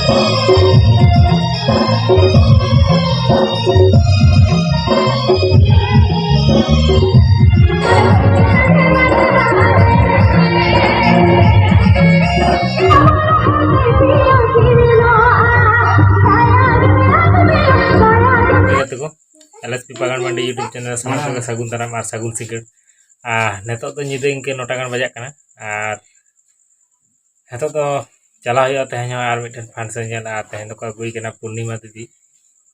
LSP Pagan Mandi YouTube channel sama sama Sagun Taram ar Sagun Sikir netok to nyide ingke notakan bajak kana ar netok to chala huyo tehnya ar miten function jan ar tehnya ko agui kana Purnima didi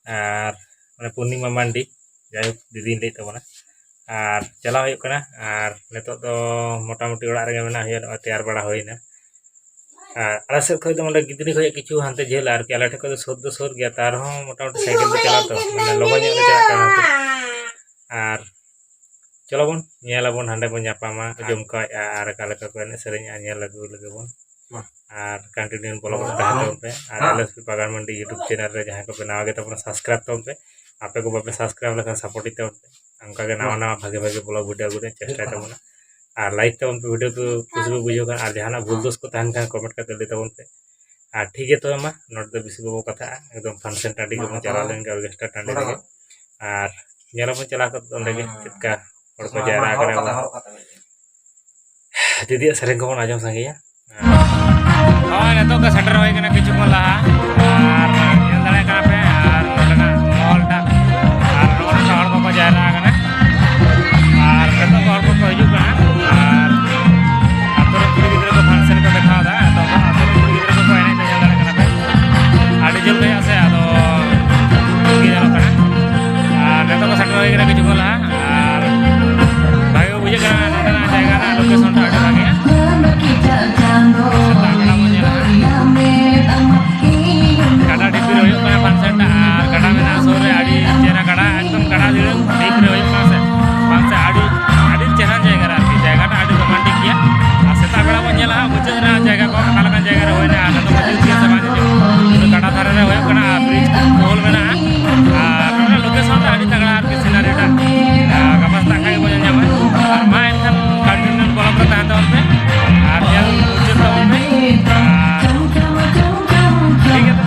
ar mane Purnima Mandi jai didi ndei tabona ar chala huyo kana ar netok to motamoti orak rege mena huyo tayar bada hoina ala sed khoi to mane gidri khoi kichu hante jhel ar ki ala theko to sod do sor gya tar ho motamoti cycle te chala to mane logo nyok le chala kana ar चलो बन nyala bon hande bon nyapama jom ko ar kala ko ene sering anyel lagu bon ar continue follow करते हैं तो पे ar LSP Pagan Mandi YouTube channel रे जहां को बनाओ गे तो अपना सब्सक्राइब तो पे आपे को बापे सब्सक्राइब लगा सपोर्ट इते अंका के नवा नवा भागे भागे ब्लॉग वीडियो गुरे चेष्टा तबना ar लाइक तो वीडियो को कुछ भी बुझो kan ar जहां भूल दोष को तहन kan कमेंट करते दे तबन पे ar ठीक है तो मा नोट द बिसी बो कथा एकदम फंक्शन टाडी को चला लेन के ऑर्केस्ट्रा टाडी लगे ar nyala pun चला कर ओंडे के चितका और को जारा करे दीदी sering ko ajam sange ya neto ke center hoy kana kichu ko laha ar yang dale kana pe ar nodana mall ta ar nodana shahar ko jaira kana ar neto hor ko hiju kana ar atore kuri gidra ko function ko dekha da to atore kuri gidra ko ene yang dale kana pe adi jol gaya se ado ki jalo kana ar neto ko center hoy kana kichu ko laha location टा आगे लगे काटा DP रे होयो kana function टा are काटा मेना सोर रे आडी चेहरा काटा एकदम काटा दिले ठीक रे होयो पासे पासे आडी चेहरा जायगा रे आरकी जायगा टा आडी रोमांटिक गया आ सेता बेला बन नेला मुझे रे जायगा को कालका जायगा रे होयना आ तो मजूद के समान जो काटा थारे रे होयो kana ब्रिज कोल मेना आ नोना लोकेशन टा आडी तगड़ा आरकी सिनारी टा गपस ताका के बजन जामा और मा एनखान कंटिन्यू बोला करता है तो पे और जल उचित तो पे ठीक है तो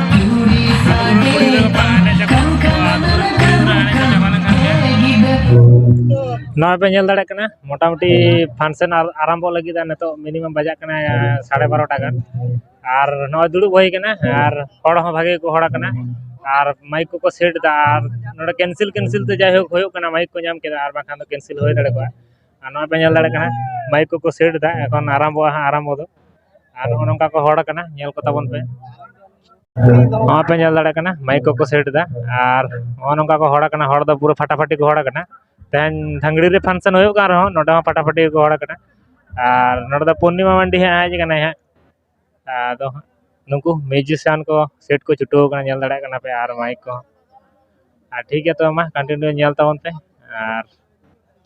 पूरी जगह पर आने जगह पूरी आने का जमाना kan नॉय पे nyel दाड़े कना मोटामुटी फंक्शन आरंभ लगी दा नेतो मिनिमम बजा कना 12:30 टा गान और नॉय दुड़ुब होई कना और हड़ हो भागे को हड़ा कना और माइक को सेट दा और नोडे कैंसिल ते जाय होयो कना माइक को नाम केदा और बाखान तो कैंसिल होय दाड़े को नॉय पे nyel दाड़े कना माइक को सेट दा एखन आरंभ दो और नोनका को हड़ कना nyel को तबन पे नॉय पे nyel दाड़े कना माइक को सेट दा और नोनका को हड़ कना हड़ दो पूरा फटाफटी को हड़ कना तेन ढंगड़ी रे फंक्शन होयो का रहो नोडा फटाफटी को हड़ कना और नोडा पूर्णिमा मंडी है आज कना है आदो नुकु म्यूजिशियन को सेट को छुटो कना nyel दाड़े कना पे और माइक को ठीक है तो मा कंटिन्यू nyel तावन पे और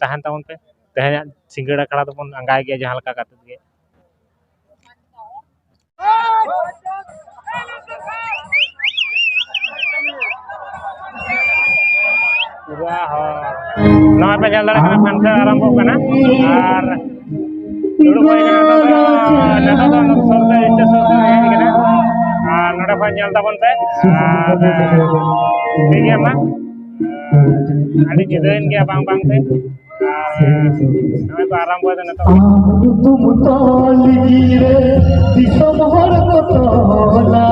तहन तावन पे तेहना सिंगड़ा खड़ा तो बन अंगाय गया जहां लका काते गे पूरा हो नॉय पे nyel दाड़े कना फंक्शन आरंभ कना और दुड़ुब होय कना तो नेता तो सोर से स्टेशन से हेज कना और नोडे खय nyel ताबन पे ठीक है मा आडी जिदेन गया बांग बांग पे नॉय को आरंभ होय नेता तुम तो लिगिरे दिसम हर को तोला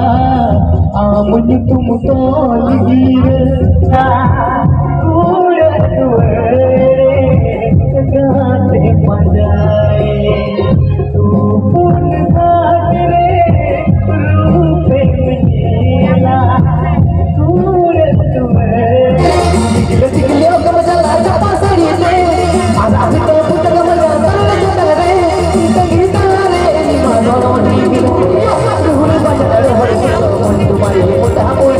आमुन तुम तो लिगिरे पूरे तुए गाते मजाए तू पुन रे रूपे मिला पूरे तुए दिखले को मजा जाता सड़ी से आजा तो पुत्र का मजा जाता रे गीता रे निमानो नी भूल बजा रे हो तुम्हारी मुद्दा कोई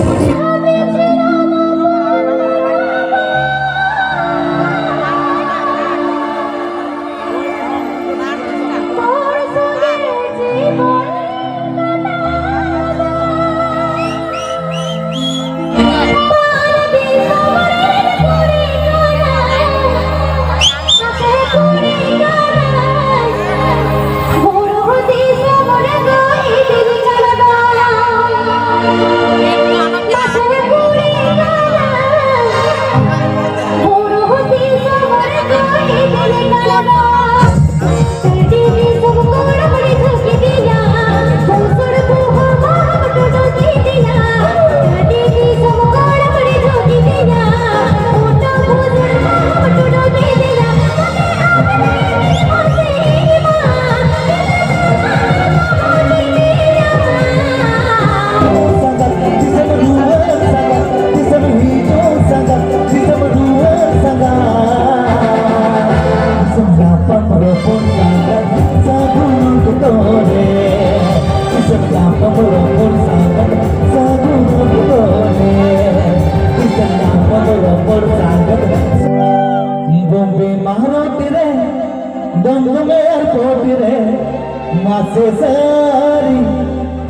से सारी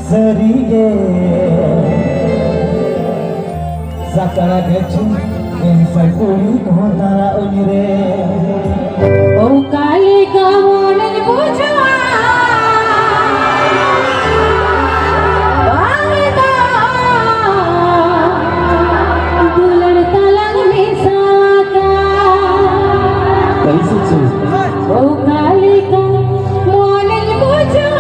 सरिगे sakara kecil yang saya kuli kehotara unyire oh kali kamu nanya bujua bangda bulan talang misaka kali suci oh kali kamu nanya bujua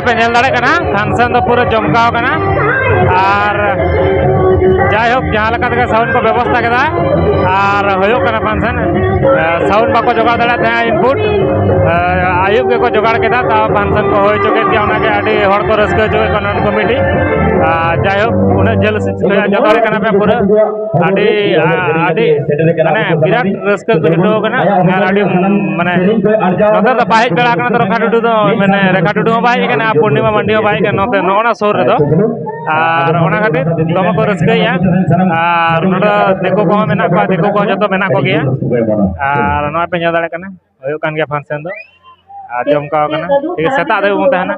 पे नेल दाड़े कना फंक्शन तो पूरा जमकाव कना और जाय होक जहाँ लगा तक साउंड को व्यवस्था केदा और होयो कना फंक्शन साउंड बाको जोगाड़ दाड़ा थे इनपुट आयुब के को जोगाड़ केदा ता फंक्शन को होय चुके के ओना के आडी हड़ को रस्क चुके कनन कमिटी जाय होक उन जल जतोरे कना पे पूरा आडी आडी माने विराट रस्क को जतो कना और आडी माने नोते तो बाइक बेड़ा कना तो रेखा डुडू दो माने रेखा डुडू बाइक कना पूर्णिमा मंडी बाइक नोते नोना सोर रे दो और ओना खातिर दम को रस्कया और नोडा देखो को मेना को देखो को जतो मेना को गया और नोआ पे ᱧᱮᱞ दाड़े कना होयो कान गया फंक्शन दो आ जमकाव कना ठीक सेता दे उन तहना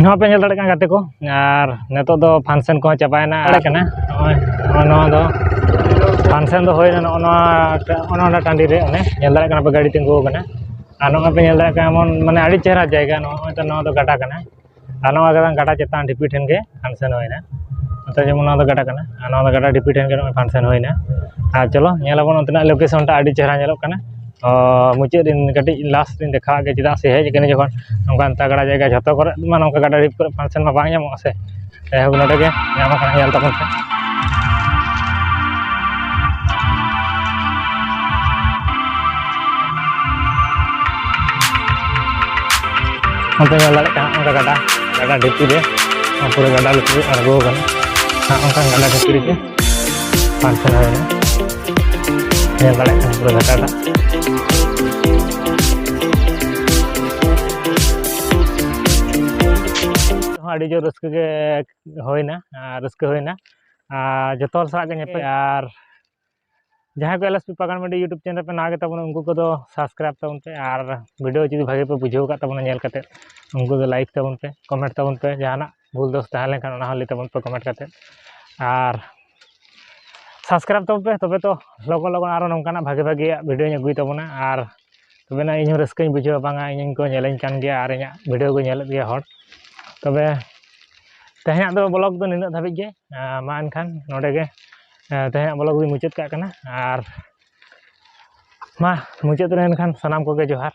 नवा पे ñel daᱲᱮ ᱠᱟᱱ ᱜᱟᱛᱮ ᱠᱚ ᱟᱨ ᱱᱤᱛᱚᱜ ᱫᱚ ᱯᱷᱟᱱᱥᱮᱱ ᱠᱚ ᱪᱟᱵᱟᱭᱮᱱᱟ ᱠᱟᱱᱟ ᱱᱚᱣᱟ ᱫᱚ ᱯᱷᱟᱱᱥᱮᱱ ᱫᱚ ᱦᱩᱭᱱᱟ ᱱᱚᱣᱟ ᱴᱟᱺᱰᱤ ᱨᱮ ᱚᱱᱮ ᱧᱮᱞ ᱫᱟᱲᱮ ᱠᱟᱱᱟ ᱯᱮ ᱜᱟᱹᱰᱤ ᱛᱤᱸᱜᱩ ᱟᱠᱟᱱᱟ ᱟᱨ ᱱᱚᱣᱟ ᱯᱮ ᱧᱮᱞ ᱫᱟᱲᱮ ᱠᱟᱱᱟ ᱮᱢᱚᱱ ᱢᱟᱱᱮ ᱟᱹᱰᱤ ᱪᱮᱦᱨᱟ ᱡᱟᱭᱜᱟ ᱱᱚᱜᱼᱚᱭ ᱛᱚ ᱱᱚᱣᱟ ᱫᱚ ᱜᱟᱰᱟ ᱠᱟᱱᱟ ᱟᱨ ᱱᱚᱣᱟ ᱜᱟᱰᱟ ᱪᱮᱛᱟᱱ ᱰᱷᱤᱯᱤ ᱴᱷᱮᱱ ᱜᱮ ᱯᱷᱟᱱᱥᱮᱱ ᱦᱩᱭᱱᱟ ᱱᱚᱛᱮ ᱡᱮᱢᱚᱱ ᱱᱚᱣᱟ ᱫᱚ ᱜᱟᱰᱟ ᱠᱟᱱᱟ ᱟᱨ ᱱᱚᱣᱟ ᱫᱚ ᱜᱟᱰᱟ ᱰᱷᱤᱯᱤ ᱴᱷᱮᱱ ᱜᱮ ᱱᱚᱜᱼᱚᱭ ᱯᱷᱟᱱᱥᱮᱱ ᱦᱩᱭᱱᱟ ᱟᱨ ᱪᱚᱞᱚ ᱧᱮᱞᱟᱵᱚᱱ ᱚᱱᱛᱮᱱᱟᱜ ᱞᱳᱠᱮᱥᱚᱱ ᱴᱟ ᱟᱹᱰᱤ ᱪᱮᱦᱨᱟ ᱧᱮᱞᱚᱜ ᱠᱟᱱᱟ ᱢᱩᱪᱟᱹᱫ ᱨᱤᱧ ᱠᱟᱹᱴᱤᱡ ᱞᱟᱥᱴ ᱨᱤᱧ ᱫᱮᱠᱷᱟᱣᱟᱜ ᱜᱮ ᱪᱮᱫᱟᱜ ᱥᱮ ᱦᱮᱡ ᱟᱠᱟᱱᱟ ᱡᱚᱠᱷᱚᱱ ᱱᱚᱝᱠᱟᱱ ᱛᱟᱜᱲᱟ ᱡᱟᱭᱜᱟ ᱡᱷᱚᱛᱚ ᱠᱚᱨᱮ ᱢᱟ ᱱᱚᱝᱠᱟ ᱜᱟᱰᱟ ᱰᱷᱤᱯ ᱠᱚᱨᱮ ᱯᱷᱟᱱᱥᱮᱱ ᱢᱟ ᱵᱟᱝ ᱧᱟᱢᱚᱜᱼᱟ ᱥᱮ ᱡᱟᱭᱦᱳᱠ ᱱᱚᱰᱮ ᱜᱮ ᱧᱟᱢ ᱟᱠᱟᱱᱟ ᱧᱮᱞ ᱛᱟᱵᱚᱱ ᱯᱮ onte nyal daᱲᱮ ᱠᱟᱱᱟ ᱚᱱᱠᱟ ᱜᱟᱰᱟ ᱰᱷᱤᱯᱤ ᱨᱮ ᱯᱩᱨᱟᱹ ᱜᱟᱰᱟ ᱞᱩᱛᱩᱨ ᱨᱮ ᱟᱬᱜᱚ ᱟᱠᱟᱱᱟ ᱚᱱᱠᱟ ᱜᱟᱰᱟ ᱰᱷᱤᱯᱤ ᱨᱮᱜᱮ ᱯᱷᱟᱱᱥᱮᱱ ᱦᱩᱭᱱᱟ nyal daᱲᱮ ᱠᱟᱱᱟ ᱯᱩᱨᱟᱹ ᱜᱟᱰᱟ ᱟᱹᱰᱤ ᱡᱳᱨ ᱨᱟᱹᱥᱠᱟᱹ ᱜᱮ ᱦᱩᱭᱱᱟ ᱡᱚᱛᱚ ᱦᱚᱲ ᱥᱟᱞᱟᱜ ᱜᱮ ᱧᱮᱯᱮᱞ ᱟᱨ ᱡᱟᱦᱟᱸᱭ ᱠᱚ ᱮᱞᱮᱥᱯᱤ ᱯᱟᱜᱟᱱ ᱢᱟᱱᱰᱤ ᱤᱭᱩᱴᱩᱵ ᱪᱮᱱᱮᱞ ᱯᱮ ᱱᱟᱣᱟ ᱜᱮ ᱛᱟᱵᱚᱱᱟ ᱩᱱᱠᱩ ᱠᱚᱫᱚ ᱥᱟᱵᱥᱠᱨᱟइब ᱛᱟᱵᱚᱱ ᱯᱮ ᱟᱨ ভিডিও ᱡᱩᱫᱤ ᱵᱷᱟᱜᱮ ᱯᱮ ᱵᱩᱡᱷᱟᱹᱣ ᱟᱠᱟᱫ ᱛᱟᱵᱚᱱᱟ ᱧᱮᱞ ᱠᱟᱛᱮ उनको दो लाइक तबन पे कमेंट तबन पे जहाना भूल दोस्त तहले लेकिन उना हली तबन पे कमेंट करते और सब्सक्राइब तबन पे तबे तो लगन आरो नंकाना भागे भागे वीडियो इन अगुई तबना और तबेना इन रस्कई बुझाव बांगा इन को नेलें कान गया और इन वीडियो को नेल गया हर तबे तेहना दो ब्लॉग दो निना धाबी गे मा एनखान नोडे गे तेहना ब्लॉग भी मुचाद का कना और मा मुचाद रे एनखान सनाम को गे जोहार।